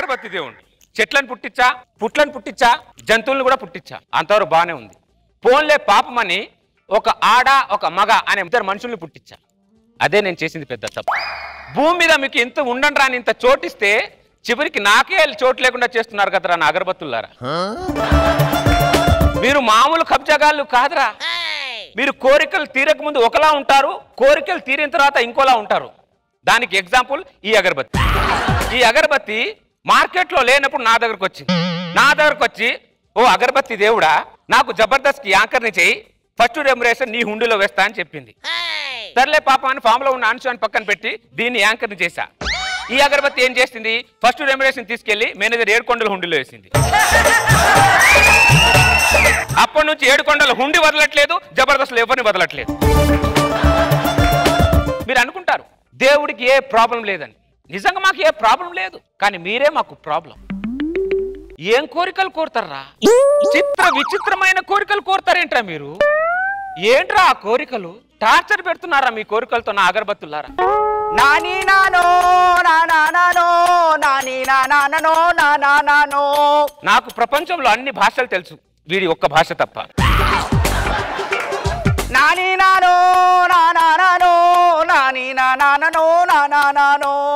అగరబత్తి దేవుణ్ణి. చెట్లను పుట్టించా, పుట్లను పుట్టించా, జంతువులను కూడా పుట్టించా, అంతవరకు బాగానే ఉంది. పోన్లే పాపమని ఒక ఆడ ఒక మగ అనే ఇద్దరు మనుషుల్ని పుట్టించా. అదే నేను చేసింది పెద్ద తప్పు. భూమి మీద మీకు ఇంత ఉండండి రాని ఇంత చోటిస్తే చివరికి నాకే చోటు లేకుండా చేస్తున్నారు కదరా నా అగరబత్తులారా. మీరు మామూలు కబ్జాగాళ్ళు కాదురా. మీరు కోరికలు తీరక ముందు ఒకలా ఉంటారు, కోరికలు తీరిన తర్వాత ఇంకోలా ఉంటారు. దానికి ఎగ్జాంపుల్ ఈ అగరబత్తి. ఈ అగరబత్తి మార్కెట్లో లేనప్పుడు నా దగ్గరకు వచ్చి ఓ అగరబత్తి దేవుడా నాకు జబర్దస్త్ యాంకర్ని చేయి, ఫస్ట్ రెమ్యునరేషన్ నీ హుండీలో వేస్తా అని చెప్పింది. సర్లే పాపం అని ఫామ్ లో ఉన్న అంశాన్ని పక్కన పెట్టి దీన్ని యాంకర్ని చేశా. ఈ అగరబత్తి ఏం చేసింది, ఫస్ట్ రెమ్యునరేషన్ తీసుకెళ్లి మేనేజర్ 7 కొండల హుండీలో వేసింది. అప్పటి నుంచి 7 కొండల హుండీ వదలట్లేదు, జబర్దస్త్ ఎవరిని వదలట్లేదు. మీరు అనుకుంటారు దేవుడికి ఏ ప్రాబ్లం లేదని. నిజంగా మాకు ఏ ప్రాబ్లం లేదు, కానీ మీరే మాకు ప్రాబ్లం. ఏం కోరికలు కోరుతారా? విచిత్రమైన కోరికలు కోరుతారేంట్రా మీరు? ఏంట్రా ఆ కోరికలు? టార్చర్ పెడుతున్నారా మీ కోరికలతో నా అగరబత్తులారా? నాకు ప్రపంచంలో అన్ని భాషలు తెలుసు, వీడి ఒక్క భాష తప్ప.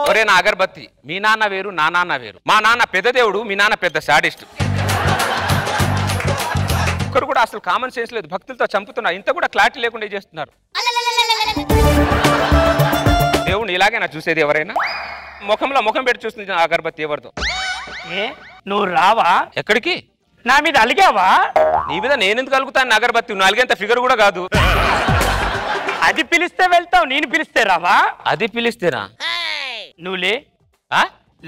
ఒరే నా అగరబత్తి, మీ నాన్న వేరు నా నాన్న వేరు. మా నాన్న పెద్ద దేవుడు, మీ నాన్న పెద్ద శాడిస్ట్. ఒక్కరు కూడా అసలు కామన్ సెన్స్ లేదు, భక్తులతో చంపుతున్నారు. ఇంత కూడా క్లారిటీ లేకుండా చేస్తున్నారు. దేవుడిని ఇలాగే నా చూసేది ఎవరైనా? ముఖంలో ముఖం పెట్టి చూస్తుంది అగరబత్తి ఎవరితో. నువ్వు రావా? ఎక్కడికి? నా మీద అలిగావా? నీ మీద నేనెందుకు అలుగుతాను అగరబత్తి? నువ్వు అలిగేంత ఫిగర్ కూడా కాదు. అది పిలిస్తే వెళ్తావు, నేను పిలిస్తే రావా? అది పిలిస్తేనా? నువ్వులే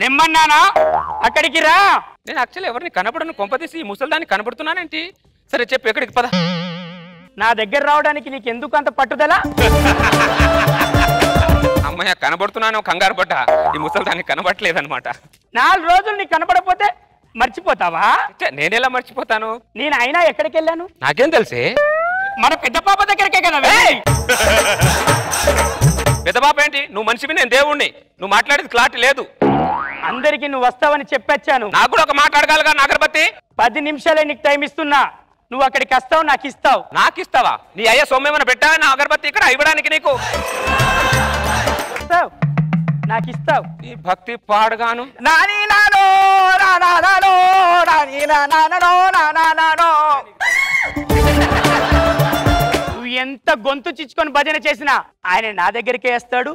లెమ్మన్నానా, అక్కడికి రా. నేను యాక్చువల్లీ ఎవరిని కనపడను, కొంపదీసి ఈ ముసల్దాన్ని కనపడుతున్నానేంటి? సరే చెప్పు, ఎక్కడికి పద. నా దగ్గర రావడానికి నీకు ఎందుకు అంత పట్టుదల? అమ్మయ్య కనబడుతున్నాను, కంగారు పడ్డా. ఈ ముసల్దాన్ని కనబడట్లేదనమాట. 4 రోజులు నీకు కనపడకపోతే మర్చిపోతావా? నేనెలా మర్చిపోతాను? నేను అయినా ఎక్కడికి వెళ్ళాను నాకేం తెలిసే? మన పెద్ద పాప దగ్గరికే కదా. పెద్ద పాప ఏంటి? నువ్వు మనిషివి, నేను దేవుణ్ణి. నువ్వు మాట్లాడేది క్లారిటీ లేదు. అందరికి నువ్వు వస్తావని చెప్పొచ్చాను. నాకు కూడా ఒక మాట అడగాలిగా అగరబత్తి. 10 నిమిషాలే నీకు టైం ఇస్తున్నా. నువ్వు అక్కడికి వస్తావు, నాకు ఇస్తావు. నాకు ఇస్తావా? నీ అయ్యా సొమ్మేమన్నా పెట్టా నా అగరబత్తి ఇక్కడ ఇవ్వడానికి? నీకు నాకు ఇస్తావు. ఈ భక్తి పాడగాను. నువ్వు ఎంత గొంతు చిచ్చుకొని భజన చేసినా ఆయన నా దగ్గరికే వేస్తాడు,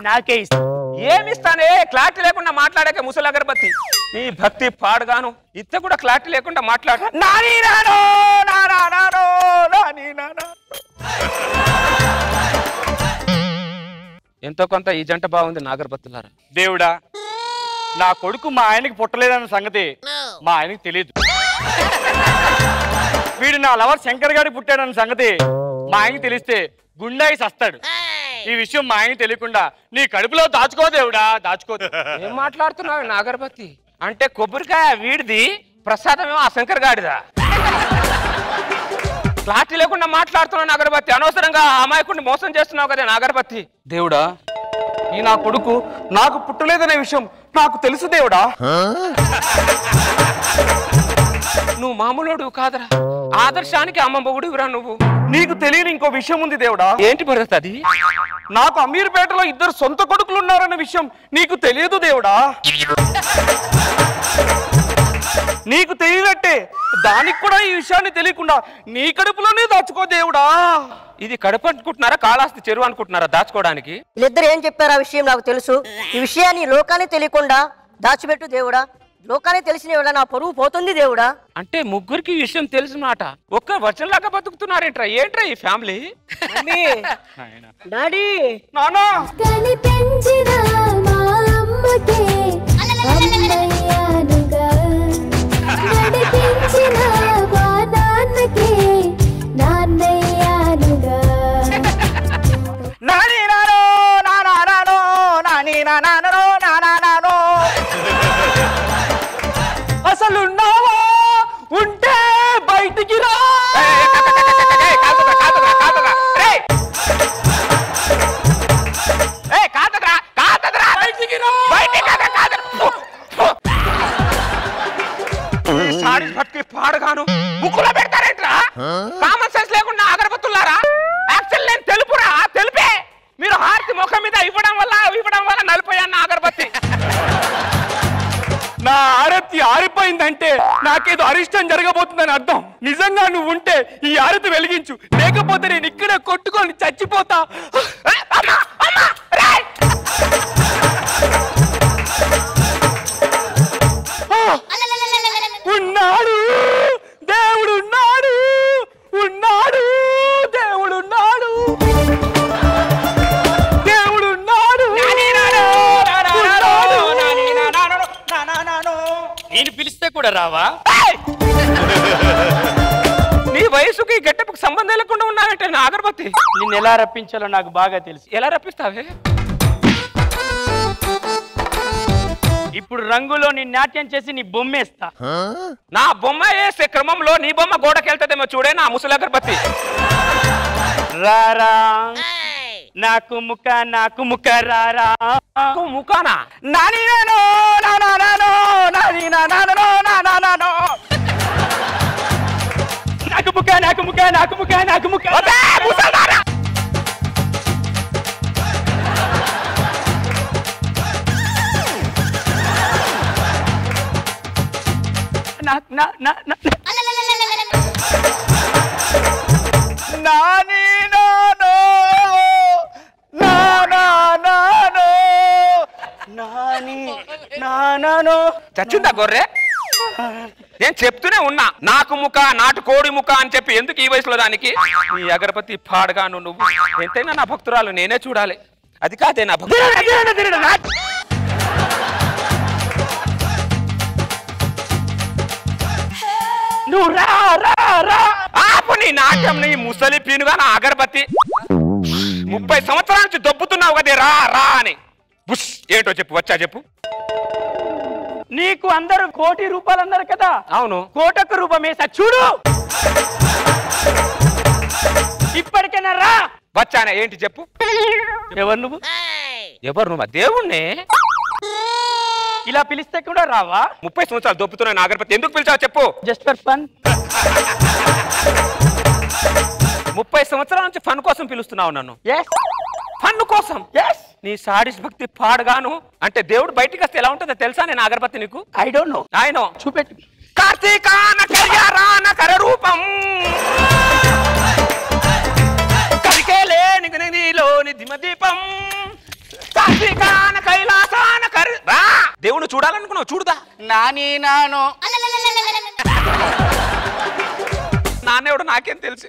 నాకే ఇస్తాడు. ఏమిస్తానే? క్లారిటీ లేకుండా మాట్లాడాక ముసలి అగరబత్తి. నీ భక్తి పాడగాను. ఇంత కూడా క్లారిటీ లేకుండా మాట్లాడు. ఎంతో కొంత ఈ జంట బాగుంది నా అగరబత్తులారా. దేవుడా, నా కొడుకు మా ఆయనకి పుట్టలేదన్న సంగతి మా ఆయనకి తెలియదు. వీడు నా లవర్ శంకర్ గారికి పుట్టాడన్న సంగతి మా ఆయనకి తెలిస్తే గుండాయి సస్తాడు. ఈ విషయం మా ఆయనకి తెలియకుండా నీ కడుపులో దాచుకో దేవుడా, దాచుకో. ఏం మాట్లాడుతున్నావు నా అగరబత్తి? అంటే కొబ్బరికాయ వీడిది, ప్రసాదమేమో ఆ శంకర్ గాడిదా? క్లారిటీ లేకుండా మాట్లాడుతున్నావు అగరబత్తి. అనవసరంగా అమాయకుడిని మోసం చేస్తున్నావు కదా నా అగరబత్తి. దేవుడా, ఈ నా కొడుకు నాకు పుట్టలేదనే విషయం నాకు తెలుసు దేవుడా. నువ్వు మామూలుడు కాదరా, ఆదర్శానికి అమ్మ మొగుడురా నువ్వు. నీకు తెలియని ఇంకో విషయం ఉంది దేవుడా. ఏంటి భరత్ అది? నాకు అమీర్పేటలో 2 సొంత కొడుకులు ఉన్నారన్న విషయం నీకు తెలియదు దేవుడా. నీకు తెలియనట్టే దానికి కూడా ఈ విషయాన్ని తెలియకుండా నీ కడుపులోనే దాచుకో దేవుడా. ఇది కడుపు అనుకుంటున్నారా, కాళాస్తి చెరువు అనుకుంటున్నారా దాచుకోవడానికి? వీళ్ళిద్దరు ఏం చెప్పారు ఆ విషయం నాకు తెలుసు. ఈ విషయాన్ని లోకానికి తెలియకుండా దాచిపెట్టు దేవుడా. లోకానికి తెలిసిన దేవుడా, నా పరువు పోతుంది దేవుడా. అంటే ముగ్గురికి ఈ విషయం తెలిసిన మాట ఒక్క వచనంలాగా బతుకుతున్నారేంట్రా? ఏంట్రా ఈ ఫ్యామిలీ? డాడీ, నానా అసలున్నావా? ఉంటే బయటికి రా. అర్థమైందంటే నాకేదో అరిష్టం జరగబోతుందని అర్థం. నిజంగా నువ్వు ఉంటే ఈ ఆరతి వెలిగించు, లేకపోతే నేను ఇక్కడే కొట్టుకొని చచ్చిపోతా. ఉన్నాడు దేవుడు, ఉన్నాడు ఉన్నాడు దేవుడు, ఉన్నాడు దేవుడు, ఉన్నాడు. నేను పిలిస్తే కూడా రావా? నీ వయసుకి గెట్టపుకి సంబంధం లేకుండా ఉన్నానంటే నా అగరబత్తి. నిన్ను ఎలా రప్పించాలో నాకు బాగా తెలుసు. ఎలా రప్పిస్తావే? ఇప్పుడు రంగులో నీ నాట్యం చేసి నీ బొమ్మేస్తా. నా బొమ్మ వేసే క్రమంలో నీ బొమ్మ గోడకెళ్తదేమో చూడే నా ముసలి అగరబత్తి. రారా నాకు ముక్క, నాకు ముక్క రారా. ముఖానా? నాని నానో నానా నానో నాని నానో నానా నానో. నాకు ముక్క, నాకు ముక్క, నాకు ముక్క, నాకు ముక్క. నాని నానో నానా నానో నాని నానో. చచ్చిందా గొర్రె? నేను చెప్తూనే ఉన్నా నాకు ముఖ, నాటు కోడి ముఖ అని చెప్పి ఎందుకు ఈ వయసులో దానికి? నీ అగరబత్తి పాడగాను నువ్వు. ఎంతైనా నా భక్తురాలు, నేనే చూడాలి. అది కాదే నా భక్తురాలు. నువ్వు రా రా రా. ఆపు నీ నాట్యం, నీ ముసలి పీనుగా నా అగరబత్తి. 30 సంవత్సరాల నుంచి దొబ్బుతున్నావు కదే రా రా అని. బుష్ ఏంటో చెప్పు, వచ్చా చెప్పు. నీకు అందరూ 1 కోటి రూపాయలు అన్నారు కదా? అవును. 1 కోటి రూపాయలు వేసా చూడు. ఇప్పటికైనా రా. వచ్చానే, ఏంటి చెప్పు. ఎవరు నువ్వు? ఎవరు నువ్వు? దేవుణ్ణే. ఇలా పిలిస్తే కూడా రావా? 30 సంవత్సరాలు దొబ్బుతున్నా నా అగరబత్తి. ఎందుకు పిలిచావు చెప్పు. Just for fun. 30 సంవత్సరాల నుంచి ఫన్ కోసం పిలుస్తున్నావు నన్ను. ఫన్ కోసం. నీ సాడిస్ భక్తి పాడగాను అంటే దేవుడు బయటికి వస్తే ఎలా ఉంటుందో తెలుసా నేను అగరబత్తి నీకు? I don't know. ఆయన చూపెట్టు. కార్తీకాన కర్యారాన కరరూపం కరికేలే నిగనిలోని దిమదీపం కార్తీకాన కైలాసాన కరి రా. దేవుడు చూడాలనుకున్నావు, చూడుదా. నాని నానో. నాన్నేవాడు నాకేం తెలుసు?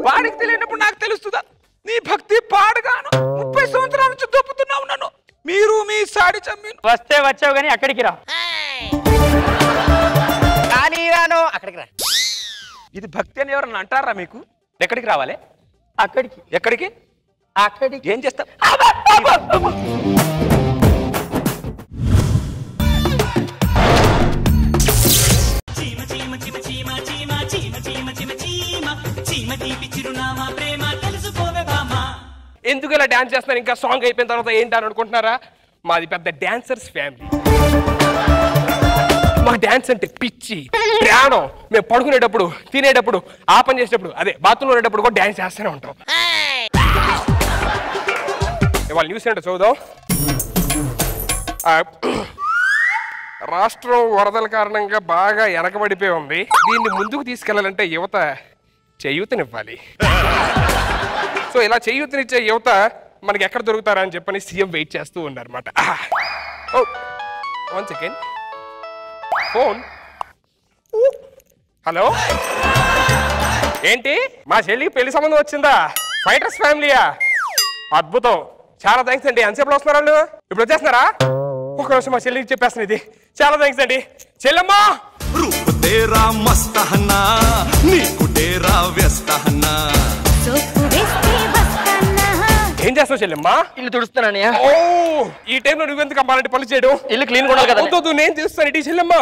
వాడికి తెలియనప్పుడు నాకు తెలుస్తుందా? నీ భక్తి పాడగాను 30 సంవత్సరాల నుంచి దొప్పుతున్నావు నన్ను. మీరు మీ సాడి చమ్మి వస్తే వచ్చావు కానీ అక్కడికి రా. నాని నానో అక్కడికి రా. ఇది భక్తి అని ఎవరన్నా అంటారా మీకు? ఎక్కడికి రావాలి? అక్కడికి. ఎక్కడికి? అక్కడికి. ఏం చేస్తా? ఎందుకు ఇలా డాన్స్ చేస్తున్నారు? ఇంకా సాంగ్ అయిపోయిన తర్వాత ఏంటి అని అనుకుంటున్నారా? మాది పెద్ద డాన్సర్స్ ఫ్యామిలీ. మాకు డాన్స్ అంటే పిచ్చి ప్రాణం. మేము పడుకునేటప్పుడు, తినేటప్పుడు, ఆ పని చేసేటప్పుడు, అదే బాత్రూంలో ఉండేటప్పుడు కూడా డాన్స్ చేస్తూనే ఉంటాం. ఇవాళ న్యూస్ ఏంటో చూద్దాం. రాష్ట్రం వరదల కారణంగా బాగా వెనకబడిపోయి ఉంది. దీన్ని ముందుకు తీసుకెళ్లాలంటే యువత చేయూతనివ్వాలి. సో ఇలా చేయూతనిచ్చే యువత మనకి ఎక్కడ దొరుకుతారా అని చెప్పని సీఎం వెయిట్ చేస్తూ ఉన్నారన్నమాట. ఓ 1 సెకండ్. ఫోన్. హలో, ఏంటి మా చెల్లికి పెళ్లి సంబంధం వచ్చిందా? ఫైటర్స్ ఫ్యామిలీయా? అద్భుతం, చాలా థ్యాంక్స్ అండి. ఎంతసేపు వస్తున్నారు వాళ్ళు? ఇప్పుడు వచ్చేస్తున్నారా? ఒక నిమిషం, మా చెల్లికి చెప్పేస్తాను. ఇది చాలా థ్యాంక్స్ అండి. చెల్లమ్మా, रूप तेरा मस्त हन्ना नीकु तेरा व्यस्त हन्ना ఏం చేస్తావు చెల్లమ్మా? ఇల్లు తుడుస్తున్నానయ్య. ఓ, ఈ టైంలో నువ్వెందుకు కంపాలంటే పనులు చేయడం? ఇల్లు క్లీన్ కూడా కదా. వద్దు, నేను చేస్తాను. ఇటీ చెల్లమ్మా,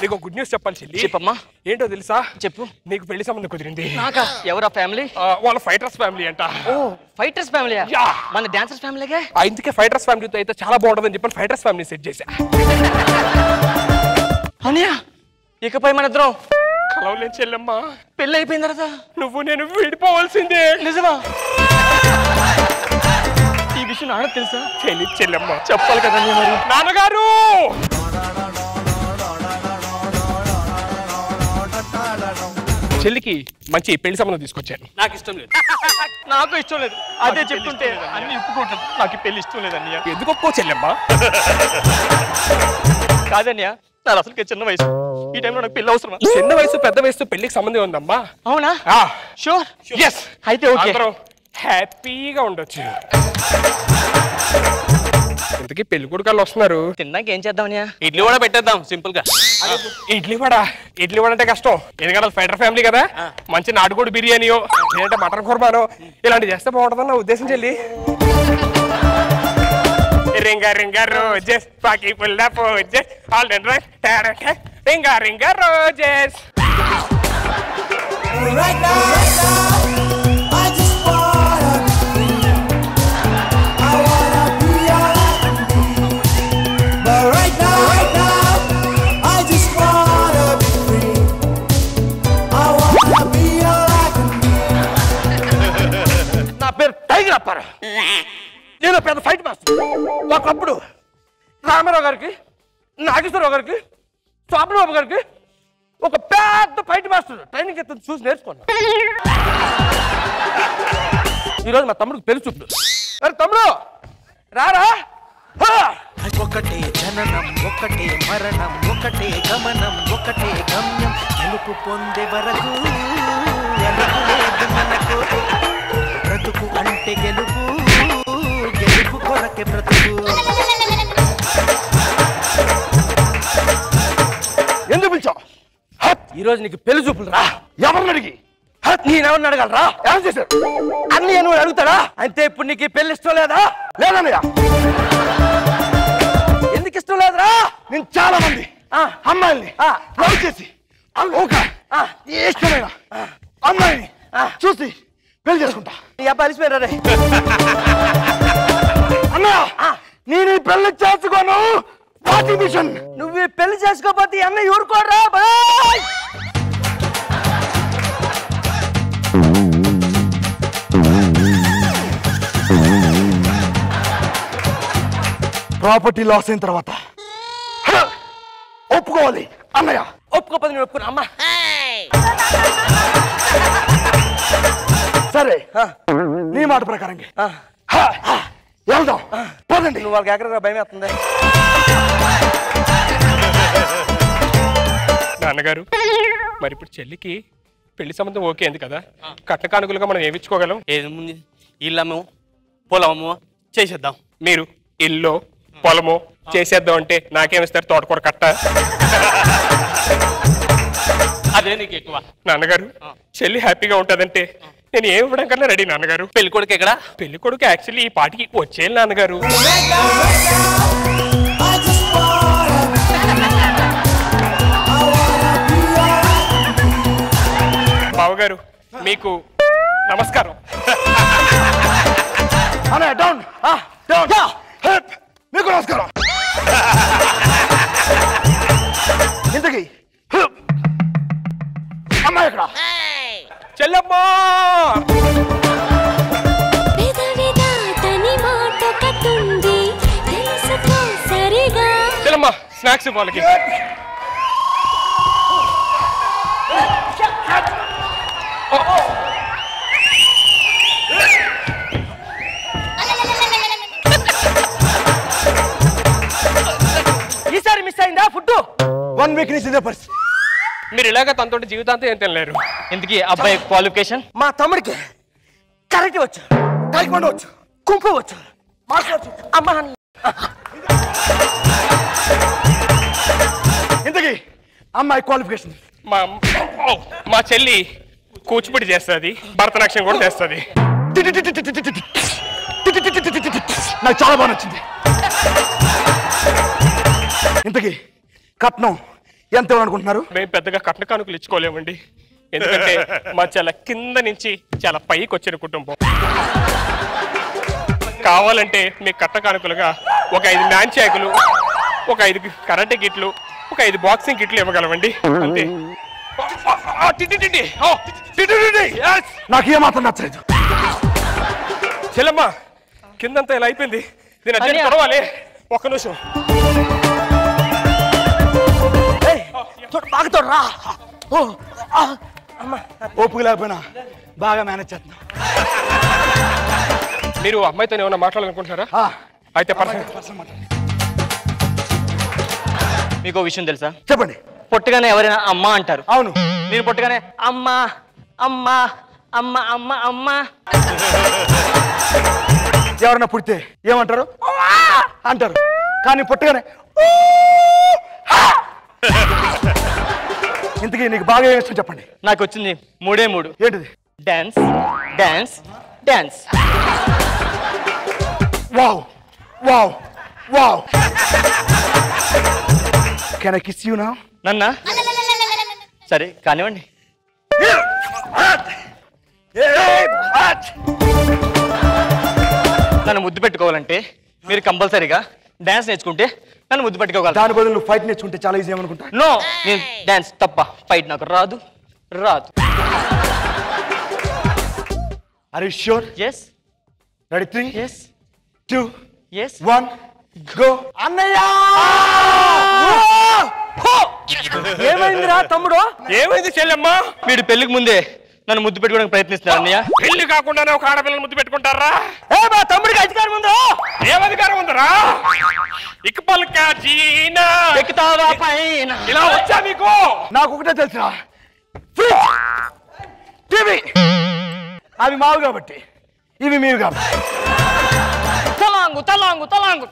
నీకు గుడ్ న్యూస్ చెప్పాలి చెల్లి. చెప్పమ్మా. ఏంటో తెలుసా? చెప్పు. నీకు పెళ్లి సంబంధం కుదిరింది. నాకా? ఎవరా ఫ్యామిలీ? వాళ్ళ ఫైటర్స్ ఫ్యామిలీ అంట. ఓ, ఫైటర్స్ ఫ్యామిలీ. మన డాన్సర్స్ ఫ్యామిలీగా? ఇందుకే ఫైటర్స్ ఫ్యామిలీతో అయితే చాలా బాగుంటుందని చెప్పి ఫైటర్స్ ఫ్యామిలీ సెట్ చేశా. అనియా, ఇకపై మన ఇద్దరం కలవలేని చెల్లమ్మా. పెళ్ళి అయిపోయిన తర్వాత నువ్వు నేను విడిపోవాల్సిందే. నిజమా? ఈ విషయం నాన్న తెలుసా? తెలియదు చెల్లెమ్మ. చెప్పాలి కదన్నయ్య మరి. నాన్నగారు చెల్లికి మంచి పెళ్లి సంబంధం తీసుకొచ్చాను. నాకు ఇష్టం లేదు. నాకు ఇష్టం లేదు. అదే చెప్తుంటే అన్ని ఒప్పుకుంటాను. నాకు ఈ పెళ్లి ఇష్టం లేదు అన్నయ్య. ఎందుకు ఒప్పుకో చెల్లెమ్మ? కాదన్నయ్య, నాది అసలుకే చిన్న వయసు. ఈ టైంలో నాకు పెళ్లి అవసరమా? చిన్న వయసు పెద్ద వయసు పెళ్లికి సంబంధం ఉందమ్మా. అవునా? షూర్. ఎస్. అయితే ఓకే. అందరం హ్యాపీగా ఉండొచ్చు. ఇంతకీ పెళ్లి కొడుకాళ్ళు వస్తున్నారు. తిన్నాక ఏం చేద్దాం అన్నయ్య? ఇడ్లీ కూడా పెట్టేద్దాం సింపుల్ గా. ఇడ్లీ వడ అంటే కష్టం. ఎందుకంటే ఫైటర్ ఫ్యామిలీ కదా. మంచి నాటుకోడి బిర్యానీయో లేదంటే మటన్ కుర్బానో ఇలాంటి చేస్తే బాగుంటుందని నా ఉద్దేశం చెల్లి. రింగా ring a roses pocket full posies all done right ring a ring a roses. నా పేరు టైగర్ అప్పారా. నేను పెద్ద ఫైట్ మాస్టర్. ఒకప్పుడు రామారావు గారికి, నాగేశ్వరరావు గారికి, స్వామిబాబు గారికి ఒక పెద్ద ఫైట్ మాస్టర్ ట్రైనింగ్ ఎత్తు చూసి నేర్చుకున్నా. ఈరోజు మా తమ్ముడికి పెళ్లి చూపుడు. అరే తమ్ముడు రారా. ఒకటే జననం ఒకటే మరణం ఒకటే గమనం ఒకటే గమ్యం గెలుపు పొందే వరకు మనకు బ్రతుకు అంటే గెలుపు గెలుపు కొరకే బ్రతుకు. ఎందుకు పిలిచావు? ఈరోజు నీకు పెళ్లి చూపులు రా. ఎవరిని అడిగి? నేనెవరిని అడగలరా? ఎవరు చేశారు? అన్ని నువ్వు అడుగుతాడా? అంటే ఇప్పుడు నీకు పెళ్లి ఇష్టం లేదా? లేదన్నయ్య. ఎందుకు ఇష్టం లేదురా? నేను చాలా మంది అమ్మాయిల్ని లవ్ చేసి ఒక ఇష్టమైన అమ్మాయిని చూసి పెళ్లి చేసుకుంటా. నీ అబ్బాయి అలిసిపోయారా రే? అన్నా నేను ఈ పెళ్లి చేసుకోను. మిషన్ నువ్వు పెళ్లి చేసుకోకపోతే అన్న ఊరుకోరా బాయ్. ప్రాపర్టీ లాస్ అయిన తర్వాత ఒప్పుకోవాలి అన్నయ్య. ఒప్పుకోకపోతే నేను ఒప్పుకున్నా అమ్మా. సరే నీ మాట ప్రకారంగా వెళ్దాం పదండి. నువ్వు వాళ్ళకి ఎక్కడ భయం వేస్తుంది. నాన్నగారు మరి ఇప్పుడు చెల్లికి పెళ్లి సంబంధం ఓకే అంది కదా. కట్న కానుకలుగా మనం ఏమిచ్చుకోగలం? ఏముంది, ఇల్లము పొలము చేసేద్దాం. మీరు ఇల్లు పొలము చేసేద్దాం అంటే నాకేమిస్తారు? తోటకూర కట్ట. అదే నీకు ఎక్కువ. నాన్నగారు చెల్లి హ్యాపీగా ఉంటదంటే నేను ఏమి ఇవ్వడం కన్నా రెడీ నాన్నగారు. పెళ్లి కొడుకు ఎక్కడ? పెళ్లి కొడుకు యాక్చువల్లీ ఈ పాటికి వచ్చేయాలి నాన్నగారు. బావగారు మీకు నమస్కారం. మీకు నమస్కారం. ఇంతకీ అమ్మాయి ఎక్కడ? చెల్లమ్మా చెల్లమ్మా స్నాక్స్ వాళ్ళకి. ఈసారి మిస్ అయిందా ఫుడ్? 1 వీక్ నుంచి ఇదే పరిస్థితి. మీరు ఇలాగ తనతో జీవితాంతం ఏం తినలేరు. ఎందుకు అబ్బాయి క్వాలిఫికేషన్? మా తమ్ముడికి కరెక్ట్ వచ్చు, టైక్వాండో వచ్చు, కుంఫు వచ్చు, మార్షల్ వచ్చు. అమ్మ ఇంతకీ అమ్మాయి క్వాలిఫికేషన్? మా చెల్లి కూచిపూడి చేస్తుంది, భరతనాట్యం కూడా చేస్తుంది. నాకు చాలా బాగా నచ్చింది. ఇంతకీ కట్నం ఎంత అనుకుంటున్నారు? మేము పెద్దగా కట్న కానుకలు ఇచ్చుకోలేమండి. ఎందుకంటే మా చాలా కింద నుంచి చాలా పైకి వచ్చిన కుటుంబం. కావాలంటే మీ కట్న కానుకలుగా ఒక 5 మ్యాన్చాకులు, ఒక 5 కరాటే కిట్లు, ఒక 5 బాక్సింగ్ కిట్లు ఇవ్వగలమండి అంతే. నాకు ఏమాత్రం నచ్చలేదు. చెల్లమ్మ కిందంతా ఇలా అయిపోయింది. నేను అర్జెంట్ తొడవాలి. ఒక్క నిమిషం. బాగా తోడరా. ఓపిక లేకపోయినా బాగా మేనేజ్ చేస్తున్నా. మీరు అమ్మాయితో ఏమైనా మాట్లాడాలనుకుంటున్నారా? అయితే మీకు విషయం తెలుసా? చెప్పండి. పొట్టగానే ఎవరైనా అమ్మ అంటారు. అవును. నేను పొట్టగానే అమ్మ అమ్మ అమ్మ అమ్మ అమ్మ. ఎవరన్నా పుడితే ఏమంటారు? అంటారు. కానీ పుట్టగానే ఇంతకీ నీకు బాగా ఏం ఇష్టం చెప్పండి. నాకు వచ్చింది 3 ఏంటిది? Dance dance dance. Wow wow wow. Can I kiss you now? నన్నా? సరే కానివ్వండి. నన్ను ముద్దు పెట్టుకోవాలంటే మీరు కంపల్సరీగా డాన్స్ నేర్చుకుంటే నన్ను ముద్దు పెట్టుకోగలరు. దాని బదులు నువ్వు ఫైట్ నేర్చుకుంటే చాలా ఈజీ ఏమనుకుంటా. నో, నేను డాన్స్ తప్ప ఫైట్ నాకు రాదు. Are you sure? yes ready? 3 yes 2 yes 1 go. అన్నయ్య! ఏమైందిరా తమ్ముడు? ఏమైంది చెల్లెమ్మా? వీడు పెళ్లికి ముందే నన్ను ముద్దు పెట్టుకోవడానికి ప్రయత్నిస్తున్నారు అన్నయ్య. పెళ్లి కాకుండానే ఒక ఆడపిల్లని ముద్దు పెట్టుకుంటారా? మా తమ్ముడికి అధికారం ఉందా? ఏం అధికారం ఉందరా? ఇకపల్కా జీనా ఎక్కుతావా పైన? ఇలా వచ్చా మీకు? నాకు ఒకటే తెలుసురా, టీవీ అవి మావు కాబట్టి ఇవి మీరు కాబట్టి. తలాంగు తలాంగు తలాంగు.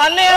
అన్నయ్య